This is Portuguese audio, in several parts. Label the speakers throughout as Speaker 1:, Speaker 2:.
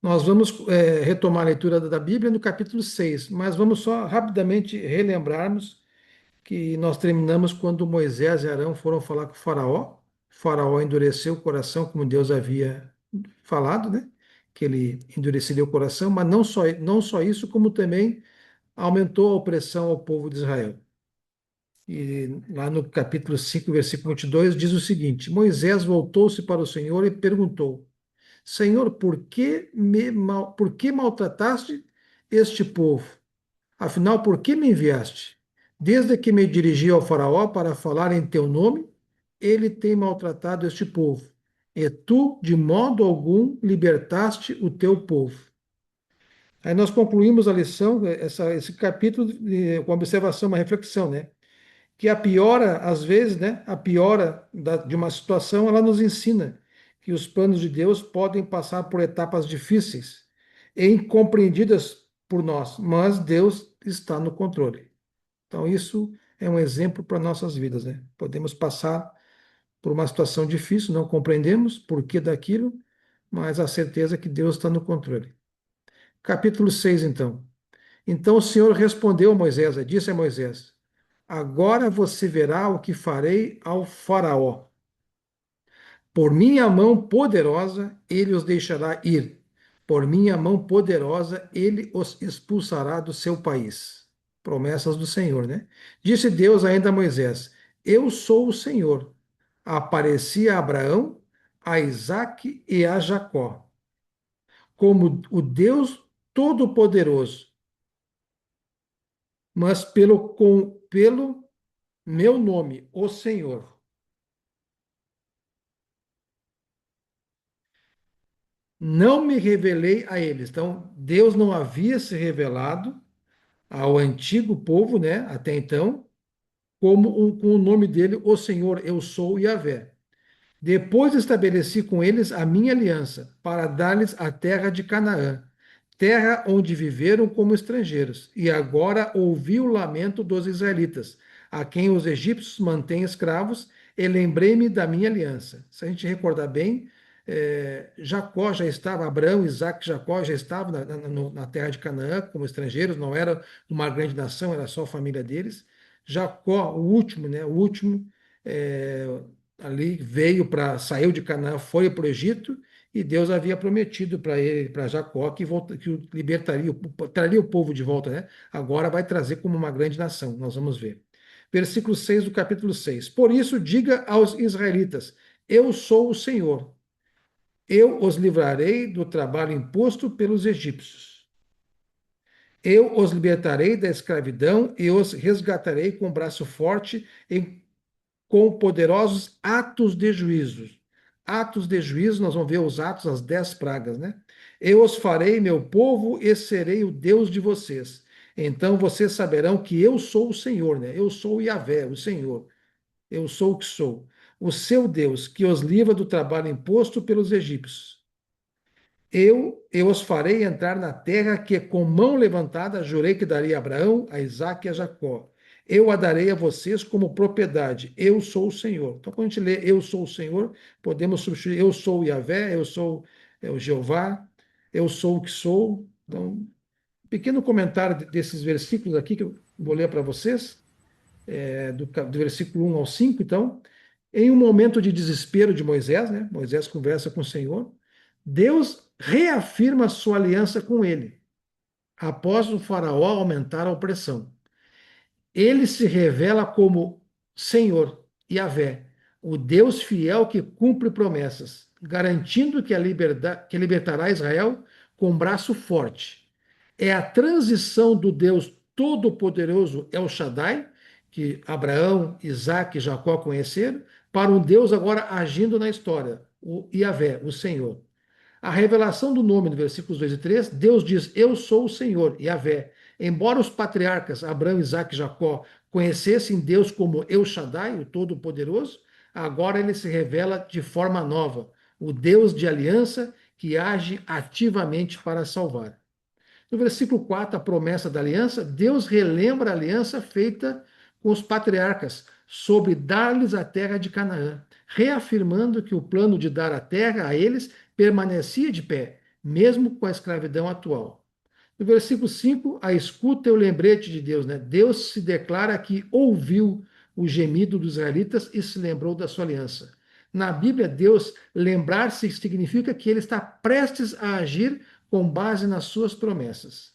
Speaker 1: Nós vamos retomar a leitura da Bíblia no capítulo 6, mas vamos só rapidamente relembrarmos que nós terminamos quando Moisés e Arão foram falar com o Faraó. O Faraó endureceu o coração, como Deus havia falado, né? Que ele endureceria o coração, mas não só isso, como também aumentou a opressão ao povo de Israel. E lá no capítulo 5, versículo 22, diz o seguinte: Moisés voltou-se para o Senhor e perguntou: Senhor, por que maltrataste este povo? Afinal, por que me enviaste? Desde que me dirigi ao Faraó para falar em teu nome, ele tem maltratado este povo. E tu, de modo algum, libertaste o teu povo. Aí nós concluímos a lição, esse capítulo, com observação, uma reflexão, né? Que a piora, às vezes, né, a piora de uma situação, ela nos ensina que os planos de Deus podem passar por etapas difíceis e incompreendidas por nós, mas Deus está no controle. Então, isso é um exemplo para nossas vidas, né? Podemos passar por uma situação difícil, não compreendemos por que daquilo, mas a certeza é que Deus está no controle. Capítulo 6, então. Então o Senhor respondeu a Moisés, disse a Moisés: Agora você verá o que farei ao Faraó. Por minha mão poderosa, ele os deixará ir. Por minha mão poderosa, ele os expulsará do seu país. Promessas do Senhor, né? Disse Deus ainda a Moisés: Eu sou o Senhor. Apareci a Abraão, a Isaque e a Jacó, como o Deus Todo-Poderoso, mas pelo meu nome, o Senhor. Não me revelei a eles. Então, Deus não havia se revelado ao antigo povo, né, até então, com o nome dele, o Senhor, eu sou Yahvé. Depois estabeleci com eles a minha aliança, para dar-lhes a terra de Canaã, terra onde viveram como estrangeiros. E agora ouvi o lamento dos israelitas, a quem os egípcios mantêm escravos, e lembrei-me da minha aliança. Se a gente recordar bem, Jacó já estava, Abraão, Isaac, Jacó já estavam na terra de Canaã como estrangeiros, não era uma grande nação, era só a família deles. Jacó, o último, né, o último, é, ali saiu de Canaã, foi para o Egito, e Deus havia prometido para ele, para Jacó, que o libertaria, traria o povo de volta, né? Agora vai trazer como uma grande nação, nós vamos ver. Versículo 6 do capítulo 6. Por isso, diga aos israelitas: Eu sou o Senhor. Eu os livrarei do trabalho imposto pelos egípcios. Eu os libertarei da escravidão e os resgatarei com braço forte e com poderosos atos de juízo. Atos de juízo, nós vamos ver os atos, as 10 pragas, né? Eu os farei meu povo e serei o Deus de vocês. Então vocês saberão que eu sou o Senhor, né? Eu sou o Yahvé, o Senhor. Eu sou o que sou. O seu Deus, que os livra do trabalho imposto pelos egípcios. Eu os farei entrar na terra que com mão levantada jurei que daria a Abraão, a Isaque e a Jacó. Eu a darei a vocês como propriedade. Eu sou o Senhor. Então, quando a gente lê Eu sou o Senhor, podemos substituir Eu sou o Yahvé, Eu sou o Jeová, Eu sou o que sou. Então, um pequeno comentário desses versículos aqui que eu vou ler para vocês, do versículo 1 ao 5, então. Em um momento de desespero de Moisés, né? Moisés conversa com o Senhor, Deus reafirma sua aliança com ele, após o faraó aumentar a opressão. Ele se revela como Senhor, Yahvé, o Deus fiel que cumpre promessas, garantindo que libertará Israel com braço forte. É a transição do Deus Todo-Poderoso El Shaddai, que Abraão, Isaac e Jacó conheceram, para um Deus agora agindo na história, o Yahvé, o Senhor. A revelação do nome, no versículos 2 e 3, Deus diz: Eu sou o Senhor, Yahvé. Embora os patriarcas Abraão, Isaac e Jacó conhecessem Deus como El Shaddai, o Todo-Poderoso, agora ele se revela de forma nova, o Deus de aliança que age ativamente para salvar. No versículo 4, a promessa da aliança, Deus relembra a aliança feita com os patriarcas sobre dar-lhes a terra de Canaã, reafirmando que o plano de dar a terra a eles permanecia de pé, mesmo com a escravidão atual. No versículo 5, a escuta é o lembrete de Deus, né? Deus se declara que ouviu o gemido dos israelitas e se lembrou da sua aliança. Na Bíblia, Deus lembrar-se significa que ele está prestes a agir com base nas suas promessas.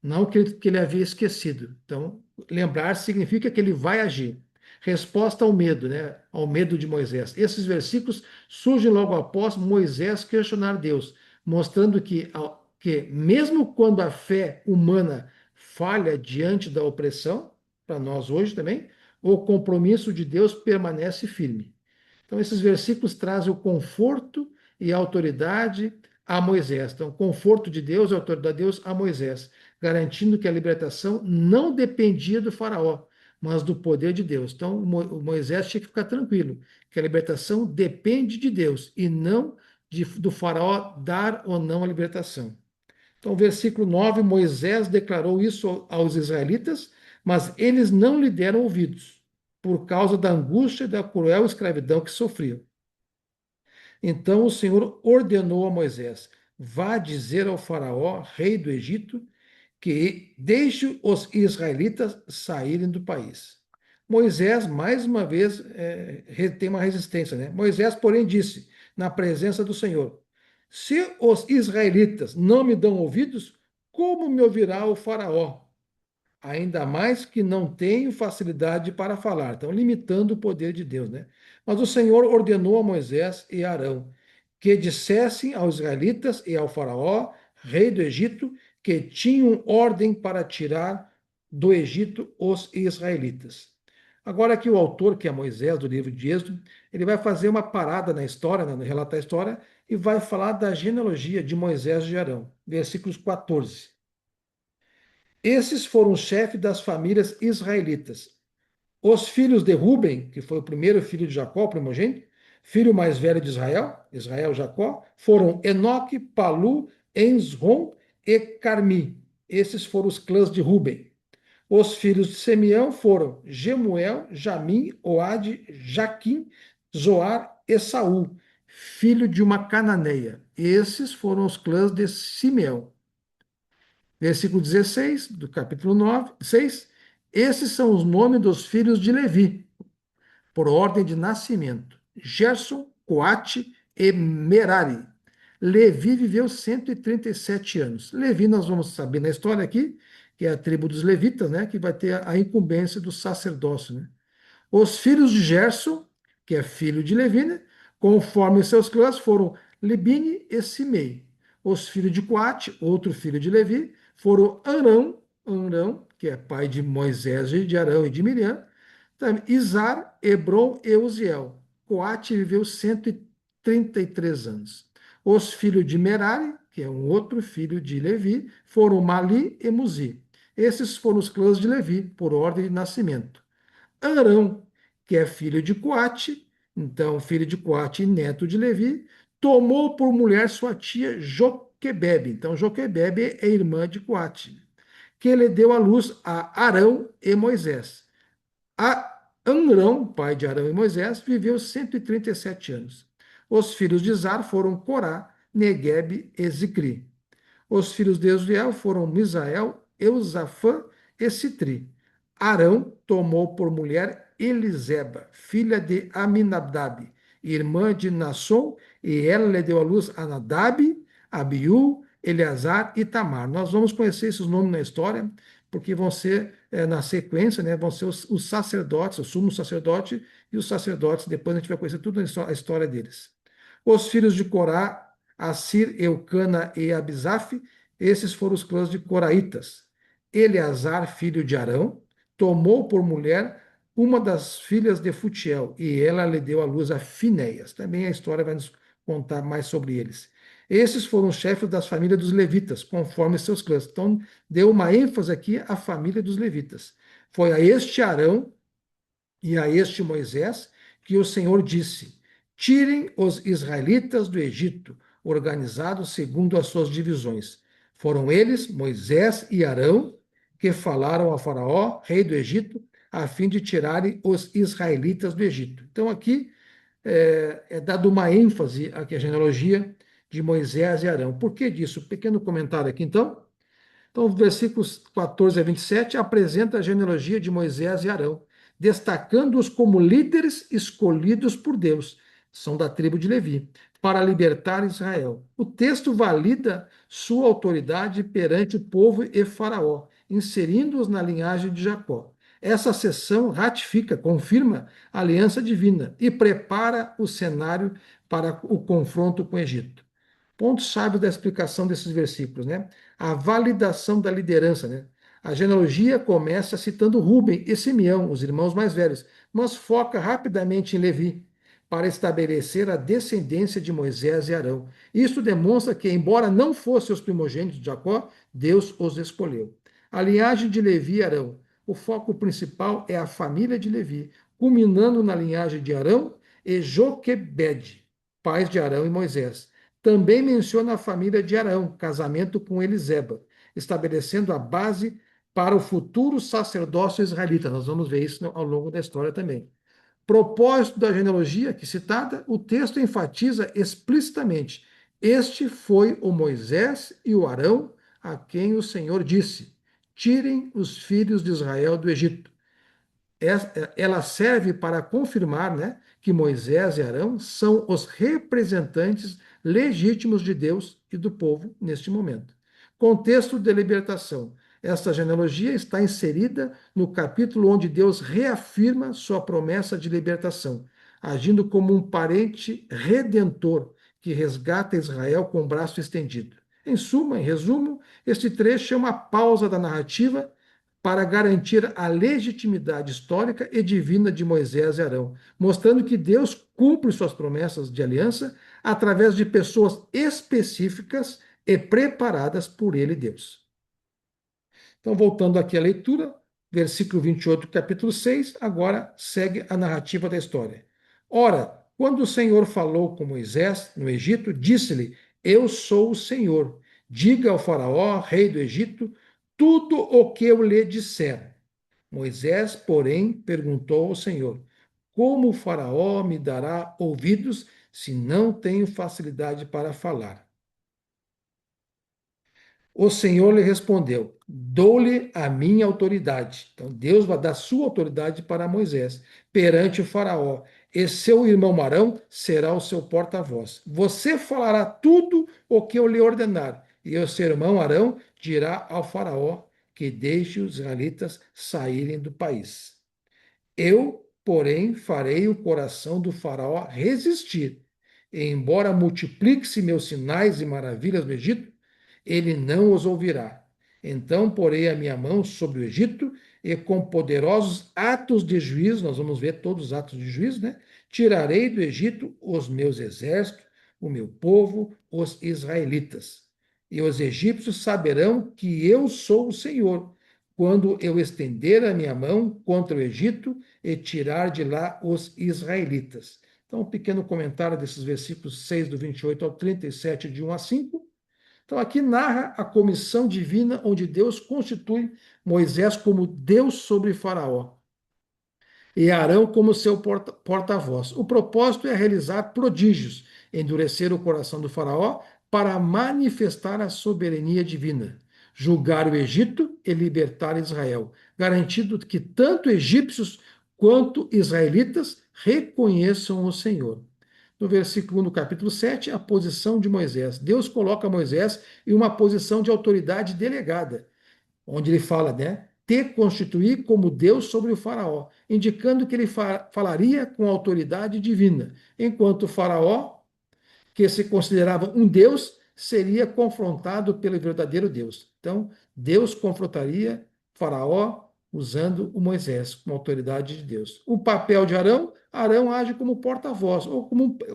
Speaker 1: Não que ele havia esquecido. Então, lembrar significa que ele vai agir. Resposta ao medo, né? Ao medo de Moisés. Esses versículos surgem logo após Moisés questionar Deus, mostrando que mesmo quando a fé humana falha diante da opressão, para nós hoje também, o compromisso de Deus permanece firme. Então, esses versículos trazem o conforto e a autoridade a Moisés. Então, conforto de Deus e autoridade de Deus a Moisés, garantindo que a libertação não dependia do faraó, mas do poder de Deus. Então, Moisés tinha que ficar tranquilo, que a libertação depende de Deus e não do faraó dar ou não a libertação. Então, versículo 9, Moisés declarou isso aos israelitas, mas eles não lhe deram ouvidos, por causa da angústia e da cruel escravidão que sofriam. Então o Senhor ordenou a Moisés: vá dizer ao faraó, rei do Egito, que deixe os israelitas saírem do país. Moisés, mais uma vez, tem uma resistência, né? Moisés, porém, disse, na presença do Senhor: se os israelitas não me dão ouvidos, como me ouvirá o faraó? Ainda mais que não tenho facilidade para falar, então limitando o poder de Deus, né? Mas o Senhor ordenou a Moisés e Arão que dissessem aos israelitas e ao faraó, rei do Egito, que tinham ordem para tirar do Egito os israelitas. Agora que o autor, que é Moisés, do livro de Êxodo, ele vai fazer uma parada na história, né, relatar a história, e vai falar da genealogia de Moisés e de Arão, versículos 14. Esses foram os chefes das famílias israelitas. Os filhos de Ruben, que foi o primeiro filho de Jacó, primogênito, filho mais velho de Israel, Jacó, foram Enoque, Palu, Enzrom e Carmi. Esses foram os clãs de Ruben. Os filhos de Simeão foram Gemuel, Jamim, Oade, Jaquim, Zoar e Saul, filho de uma cananeia. Esses foram os clãs de Simeão. Versículo 16 do capítulo 9, 6. Esses são os nomes dos filhos de Levi, por ordem de nascimento: Gerson, Coate e Merari. Levi viveu 137 anos. Levi, nós vamos saber na história aqui, que é a tribo dos levitas, né, que vai ter a incumbência do sacerdócio, né? Os filhos de Gerson, que é filho de Levi, né, conforme seus clãs, foram Libine e Simei. Os filhos de Coate, outro filho de Levi, foram Arão, que é pai de Moisés, de Arão e de Miriam, Izar, Hebron e Uziel. Coate viveu 133 anos. Os filhos de Merari, que é um outro filho de Levi, foram Mali e Muzi. Esses foram os clãs de Levi, por ordem de nascimento. Arão, que é filho de Coate, então filho de Coate e neto de Levi, tomou por mulher sua tia Joquebebe. Então Joquebebe é irmã de Coate, que lhe deu à luz a Arão e Moisés. Amrão, pai de Arão e Moisés, viveu 137 anos. Os filhos de Zar foram Corá, Neguebe e Zicri. Os filhos de Uziel foram Misael, Eusafã e Citri. Arão tomou por mulher Eliseba, filha de Aminadab, irmã de Nasson, e ela lhe deu à luz a Nadab, Abiú, Eleazar e Tamar. Nós vamos conhecer esses nomes na história, porque vão ser, na sequência, né, vão ser os sacerdotes, o sumo sacerdote e os sacerdotes, depois a gente vai conhecer tudo a história deles. Os filhos de Corá, Assir, Eucana e Abisaf, esses foram os clãs de Coraitas. Eleazar, filho de Arão, tomou por mulher uma das filhas de Futiel, e ela lhe deu à luz a Finéias. Também a história vai nos contar mais sobre eles. Esses foram os chefes das famílias dos levitas, conforme seus clãs. Então, deu uma ênfase aqui à família dos levitas. Foi a este Arão e a este Moisés que o Senhor disse: tirem os israelitas do Egito, organizados segundo as suas divisões. Foram eles, Moisés e Arão, que falaram ao Faraó, rei do Egito, a fim de tirarem os israelitas do Egito. Então, aqui é dado uma ênfase aqui à genealogia de Moisés e Arão. Por que disso? Pequeno comentário aqui, então. Então, versículos 14 a 27 apresenta a genealogia de Moisés e Arão, destacando-os como líderes escolhidos por Deus, são da tribo de Levi, para libertar Israel. O texto valida sua autoridade perante o povo e Faraó, inserindo-os na linhagem de Jacó. Essa sessão ratifica, confirma a aliança divina e prepara o cenário para o confronto com o Egito. Ponto-chave da explicação desses versículos, né? A validação da liderança, né? A genealogia começa citando Rubem e Simeão, os irmãos mais velhos, mas foca rapidamente em Levi, para estabelecer a descendência de Moisés e Arão. Isso demonstra que, embora não fossem os primogênitos de Jacó, Deus os escolheu. A linhagem de Levi e Arão. O foco principal é a família de Levi, culminando na linhagem de Arão e Joquebede, pais de Arão e Moisés. Também menciona a família de Arão, casamento com Eliseba, estabelecendo a base para o futuro sacerdócio israelita. Nós vamos ver isso ao longo da história também. Propósito da genealogia aqui citada, o texto enfatiza explicitamente: este foi o Moisés e o Arão a quem o Senhor disse: tirem os filhos de Israel do Egito. Ela serve para confirmar, né, que Moisés e Arão são os representantes legítimos de Deus e do povo neste momento. Contexto de libertação. Esta genealogia está inserida no capítulo onde Deus reafirma sua promessa de libertação, agindo como um parente redentor que resgata Israel com o braço estendido. Em suma, em resumo, este trecho é uma pausa da narrativa para garantir a legitimidade histórica e divina de Moisés e Arão, mostrando que Deus cumpre suas promessas de aliança através de pessoas específicas e preparadas por ele, Deus. Então, voltando aqui à leitura, versículo 28, capítulo 6, agora segue a narrativa da história. Ora, quando o Senhor falou com Moisés no Egito, disse-lhe: Eu sou o Senhor. Diga ao Faraó, rei do Egito, tudo o que eu lhe disser. Moisés, porém, perguntou ao Senhor: Como o Faraó me dará ouvidos se não tenho facilidade para falar? O Senhor lhe respondeu: Dou-lhe a minha autoridade. Então, Deus vai dar sua autoridade para Moisés perante o Faraó. E seu irmão Arão será o seu porta-voz. Você falará tudo o que eu lhe ordenar. E o seu irmão Arão dirá ao Faraó que deixe os israelitas saírem do país. Eu, porém, farei o coração do Faraó resistir. E, embora multiplique-se meus sinais e maravilhas no Egito, ele não os ouvirá. Então porei a minha mão sobre o Egito e com poderosos atos de juízo, nós vamos ver todos os atos de juízo, né? Tirarei do Egito os meus exércitos, o meu povo, os israelitas. E os egípcios saberão que eu sou o Senhor, quando eu estender a minha mão contra o Egito e tirar de lá os israelitas. Então, um pequeno comentário desses versículos 6 do 28 ao 37, de 1 a 5. Então, aqui narra a comissão divina onde Deus constitui Moisés como Deus sobre Faraó e Arão como seu porta-voz. O propósito é realizar prodígios, endurecer o coração do Faraó para manifestar a soberania divina, julgar o Egito e libertar Israel, garantindo que tanto egípcios quanto israelitas reconheçam o Senhor. No versículo 1 do capítulo 7, a posição de Moisés. Deus coloca Moisés em uma posição de autoridade delegada, onde ele fala, né? Te constituir como Deus sobre o Faraó, indicando que ele falaria com autoridade divina, enquanto o Faraó, que se considerava um Deus, seria confrontado pelo verdadeiro Deus. Então, Deus confrontaria Faraó usando o Moisés, como autoridade de Deus. O papel de Arão, Arão age como porta-voz, ou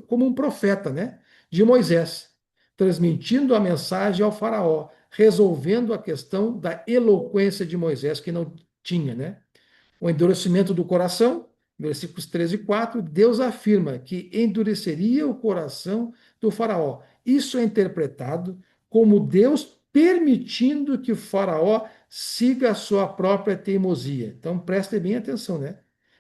Speaker 1: como um profeta, né, de Moisés, transmitindo a mensagem ao Faraó, resolvendo a questão da eloquência de Moisés, que não tinha, né? O endurecimento do coração, versículos 13 e 4, Deus afirma que endureceria o coração do Faraó. Isso é interpretado como Deus permitindo que o Faraó siga a sua própria teimosia. Então prestem bem atenção, né?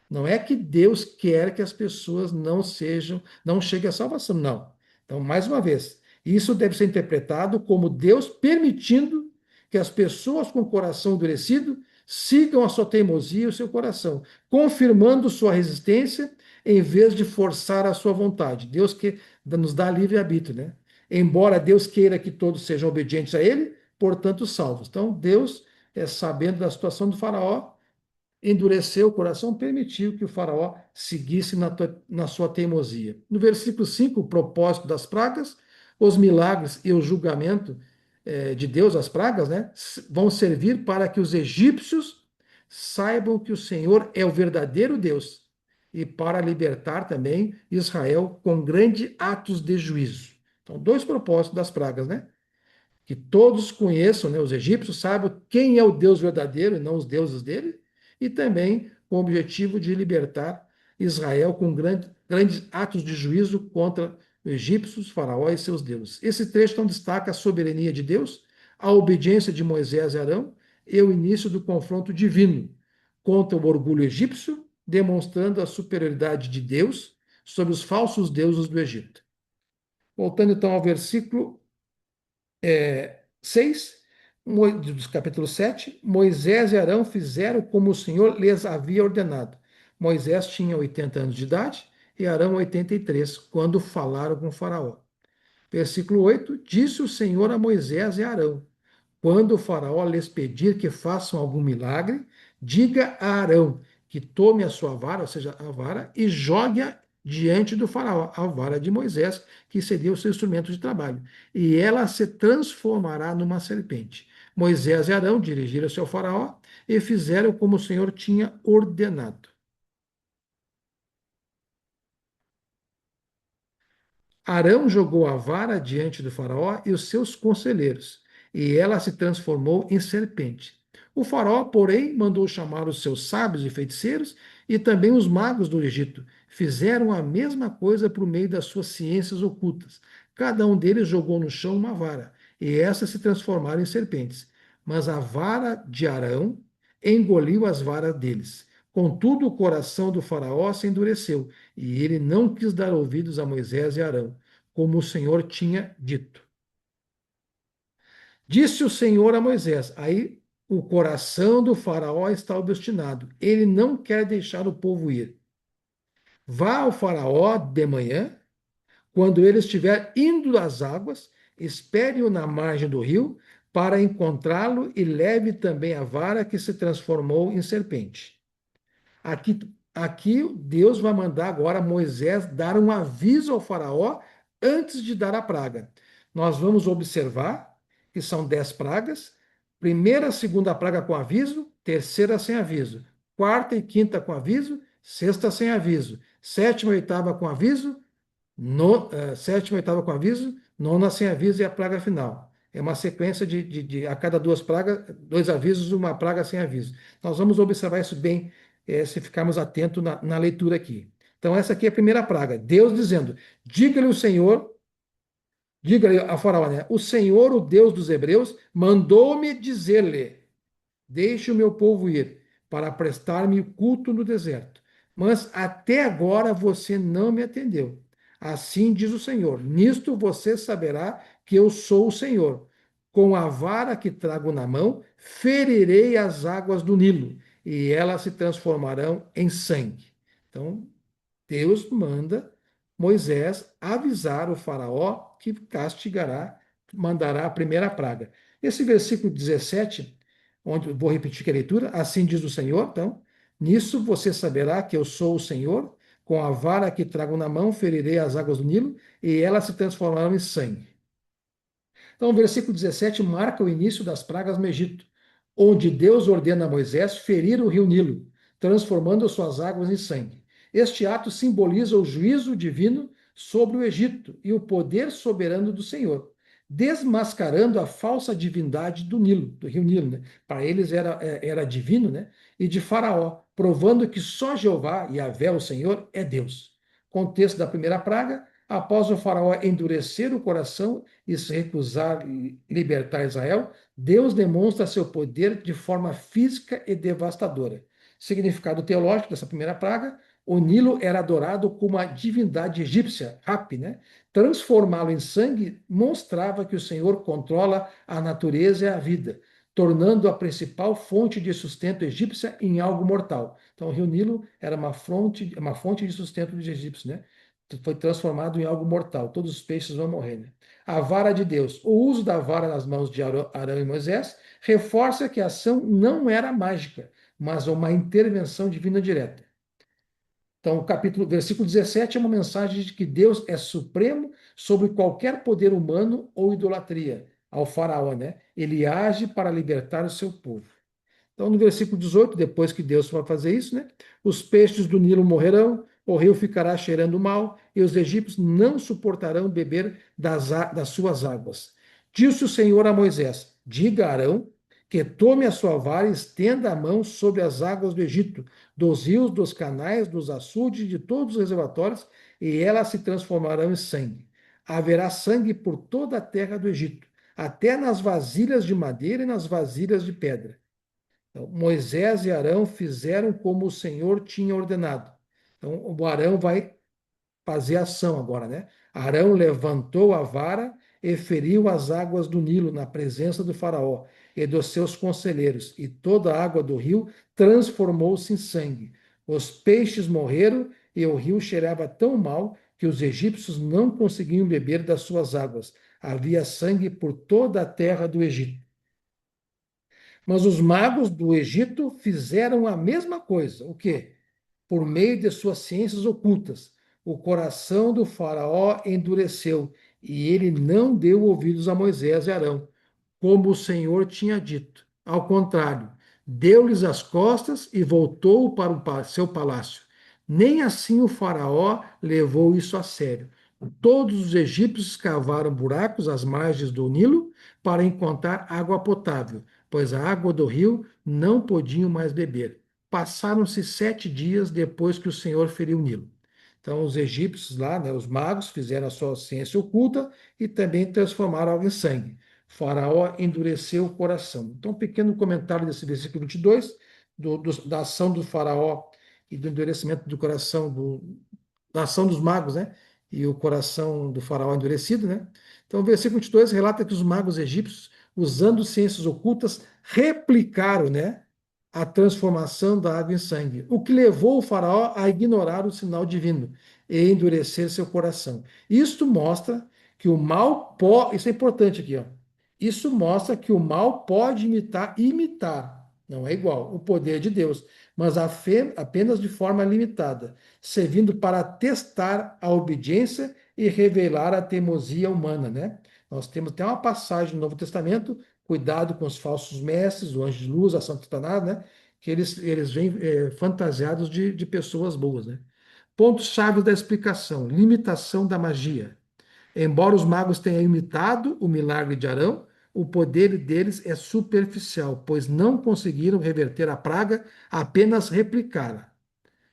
Speaker 1: Não é que Deus quer que as pessoas não cheguem à salvação, não. Então, mais uma vez, Isso deve ser interpretado como Deus permitindo que as pessoas com o coração endurecido sigam a sua teimosia e o seu coração, confirmando sua resistência em vez de forçar a sua vontade. Deus que nos dá livre-arbítrio, né? Embora Deus queira que todos sejam obedientes a Ele, portanto salvos. Então, Deus, sabendo da situação do faraó, endureceu o coração, permitiu que o faraó seguisse na sua teimosia. No versículo 5, o propósito das pragas, os milagres e o julgamento de Deus, as pragas, né, vão servir para que os egípcios saibam que o Senhor é o verdadeiro Deus e para libertar também Israel com grandes atos de juízo. Então, dois propósitos das pragas, né? Que todos conheçam, né, os egípcios saibam quem é o Deus verdadeiro e não os deuses dele, e também com o objetivo de libertar Israel com grandes atos de juízo contra os egípcios, faraó e seus deuses. Esse trecho então destaca a soberania de Deus, a obediência de Moisés e Arão e o início do confronto divino contra o orgulho egípcio, demonstrando a superioridade de Deus sobre os falsos deuses do Egito. Voltando então ao versículo 6, do capítulo 7, Moisés e Arão fizeram como o Senhor lhes havia ordenado. Moisés tinha 80 anos de idade e Arão 83, quando falaram com Faraó. Versículo 8, disse o Senhor a Moisés e a Arão, quando o faraó lhes pedir que façam algum milagre, diga a Arão que tome a sua vara, ou seja, a vara, e jogue-a diante do faraó, a vara de Moisés, que seria o seu instrumento de trabalho. E ela se transformará numa serpente. Moisés e Arão dirigiram-se ao faraó e fizeram como o Senhor tinha ordenado. Arão jogou a vara diante do faraó e os seus conselheiros, e ela se transformou em serpente. O faraó, porém, mandou chamar os seus sábios e feiticeiros e também os magos do Egito. Fizeram a mesma coisa por meio das suas ciências ocultas. Cada um deles jogou no chão uma vara, e essas se transformaram em serpentes. Mas a vara de Arão engoliu as varas deles. Contudo, o coração do faraó se endureceu, e ele não quis dar ouvidos a Moisés e Arão, como o Senhor tinha dito. Disse o Senhor a Moisés, aí o coração do faraó está obstinado, ele não quer deixar o povo ir. Vá ao faraó de manhã, quando ele estiver indo das águas, espere-o na margem do rio, para encontrá-lo e leve também a vara que se transformou em serpente. Aqui Deus vai mandar agora Moisés dar um aviso ao faraó antes de dar a praga. Nós vamos observar que são 10 pragas. Primeira, segunda praga com aviso, terceira sem aviso. Quarta e quinta com aviso, sexta sem aviso. Sétima e oitava com aviso, sétima e oitava com aviso, nona sem aviso e a praga final. É uma sequência de a cada duas pragas, dois avisos, uma praga sem aviso. Nós vamos observar isso bem se ficarmos atentos na leitura aqui. Então, essa aqui é a primeira praga. Deus dizendo: diga-lhe o Senhor, diga-lhe a Faraó, né? O Senhor, o Deus dos Hebreus, mandou-me dizer-lhe: deixe o meu povo ir, para prestar-me culto no deserto. Mas até agora você não me atendeu. Assim diz o Senhor: nisto você saberá que eu sou o Senhor. Com a vara que trago na mão, ferirei as águas do Nilo, e elas se transformarão em sangue. Então, Deus manda Moisés avisar o faraó que castigará, mandará a primeira praga. Esse versículo 17, onde vou repetir a leitura, assim diz o Senhor, então, nisso você saberá que eu sou o Senhor, com a vara que trago na mão ferirei as águas do Nilo, e elas se transformarão em sangue. Então, o versículo 17 marca o início das pragas no Egito, onde Deus ordena a Moisés ferir o rio Nilo, transformando suas águas em sangue. Este ato simboliza o juízo divino sobre o Egito e o poder soberano do Senhor, desmascarando a falsa divindade do Nilo, do rio Nilo. Né? Para eles era divino, né? E de Faraó, provando que só Jeová, Yahvé, o Senhor, é Deus. Contexto da primeira praga: após o faraó endurecer o coração e se recusar a libertar Israel, Deus demonstra seu poder de forma física e devastadora. Significado teológico dessa primeira praga: O Nilo era adorado como a divindade egípcia, Hapi, né? Transformá-lo em sangue mostrava que o Senhor controla a natureza e a vida, tornando a principal fonte de sustento egípcia em algo mortal. Então, o rio Nilo era uma fonte de sustento dos egípcios, né? Foi transformado em algo mortal. Todos os peixes vão morrer, né? A vara de Deus. O uso da vara nas mãos de Arão e Moisés reforça que a ação não era mágica, mas uma intervenção divina direta. Então, versículo 17 é uma mensagem de que Deus é supremo sobre qualquer poder humano ou idolatria ao faraó, né? Ele age para libertar o seu povo. Então, no versículo 18, depois que Deus vai fazer isso, né? Os peixes do Nilo morrerão, o rio ficará cheirando mal, e os egípcios não suportarão beber das suas águas. Disse o Senhor a Moisés: diga a Arão que tome a sua vara e estenda a mão sobre as águas do Egito, dos rios, dos canais, dos açudes, de todos os reservatórios, e elas se transformarão em sangue. Haverá sangue por toda a terra do Egito, até nas vasilhas de madeira e nas vasilhas de pedra. Então, Moisés e Arão fizeram como o Senhor tinha ordenado. Então, o Arão vai fazer ação agora, né? Arão levantou a vara e feriu as águas do Nilo na presença do faraó e dos seus conselheiros, e toda a água do rio transformou-se em sangue. Os peixes morreram e o rio cheirava tão mal que os egípcios não conseguiam beber das suas águas. Havia sangue por toda a terra do Egito. Mas os magos do Egito fizeram a mesma coisa. O quê? Por meio de suas ciências ocultas. O coração do faraó endureceu e ele não deu ouvidos a Moisés e Arão, como o Senhor tinha dito. Ao contrário, deu-lhes as costas e voltou para o seu palácio. Nem assim o faraó levou isso a sério. Todos os egípcios cavaram buracos às margens do Nilo para encontrar água potável, pois a água do rio não podiam mais beber. Passaram-se 7 dias depois que o Senhor feriu o Nilo. Então, os egípcios lá, né, os magos, fizeram a sua ciência oculta e também transformaram água em sangue. Faraó endureceu o coração. Então, um pequeno comentário desse versículo 22, da ação do faraó e do endurecimento do coração, da ação dos magos, né? E o coração do faraó endurecido, né? Então, o versículo 22 relata que os magos egípcios, usando ciências ocultas, replicaram, né, a transformação da água em sangue, o que levou o faraó a ignorar o sinal divino e endurecer seu coração. Isto mostra que o mal pode, isso é importante aqui, ó. Isso mostra que o mal pode imitar, não é igual, o poder de Deus, mas apenas de forma limitada, servindo para testar a obediência e revelar a teimosia humana, né? Nós temos até uma passagem no Novo Testamento, cuidado com os falsos mestres, o anjo de luz, a Santa Satanás, né? Que eles vêm fantasiados de pessoas boas, né? Pontos-chave da explicação: limitação da magia. Embora os magos tenham imitado o milagre de Arão, o poder deles é superficial, pois não conseguiram reverter a praga, apenas replicaram.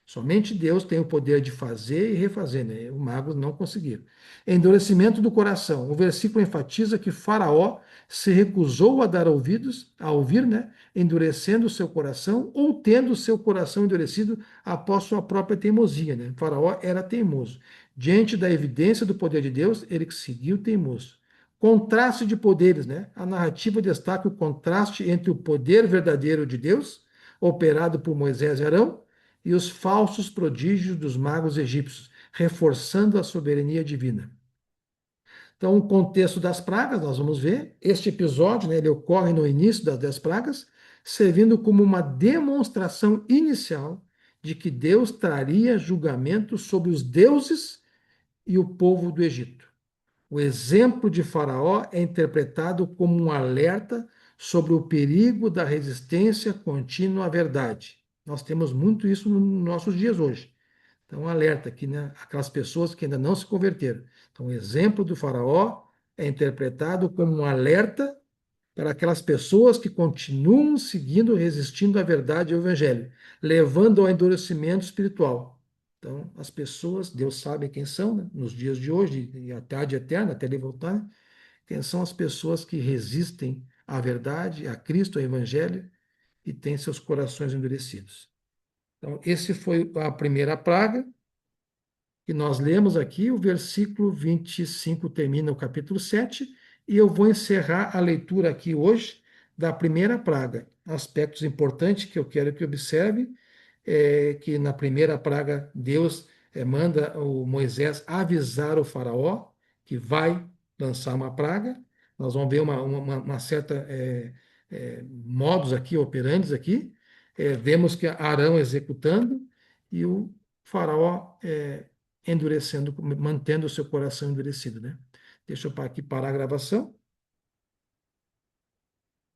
Speaker 1: Somente Deus tem o poder de fazer e refazer, né? Os magos não conseguiram. Endurecimento do coração. O versículo enfatiza que Faraó se recusou a dar ouvidos, a ouvir, né? Endurecendo o seu coração ou tendo o seu coração endurecido após sua própria teimosia, né? Faraó era teimoso. Diante da evidência do poder de Deus, ele seguiu teimoso. Contraste de poderes, né? A narrativa destaca o contraste entre o poder verdadeiro de Deus, operado por Moisés e Arão, e os falsos prodígios dos magos egípcios, reforçando a soberania divina. Então, o contexto das pragas, nós vamos ver. Este episódio, né, ele ocorre no início das 10 pragas, servindo como uma demonstração inicial de que Deus traria julgamento sobre os deuses e o povo do Egito. O exemplo de Faraó é interpretado como um alerta sobre o perigo da resistência contínua à verdade. Nós temos muito isso nos nossos dias hoje. Então, um alerta aqui, né? Aquelas pessoas que ainda não se converteram. Então, o exemplo do Faraó é interpretado como um alerta para aquelas pessoas que continuam seguindo, resistindo à verdade e ao evangelho, levando ao endurecimento espiritual. Então, as pessoas, Deus sabe quem são, né? Nos dias de hoje e até a eterna, até ele voltar, né? Quem são as pessoas que resistem à verdade, a Cristo, ao evangelho e têm seus corações endurecidos. Então, esse foi a primeira praga que nós lemos aqui, o versículo 25 termina o capítulo 7, e eu vou encerrar a leitura aqui hoje da primeira praga. Aspectos importantes que eu quero que observe é que na primeira praga Deus manda o Moisés avisar o faraó que vai lançar uma praga. Nós vamos ver uma certa modos aqui, operantes aqui. Vemos que Arão executando e o faraó endurecendo, mantendo o seu coração endurecido, né? Deixa eu aqui parar a gravação.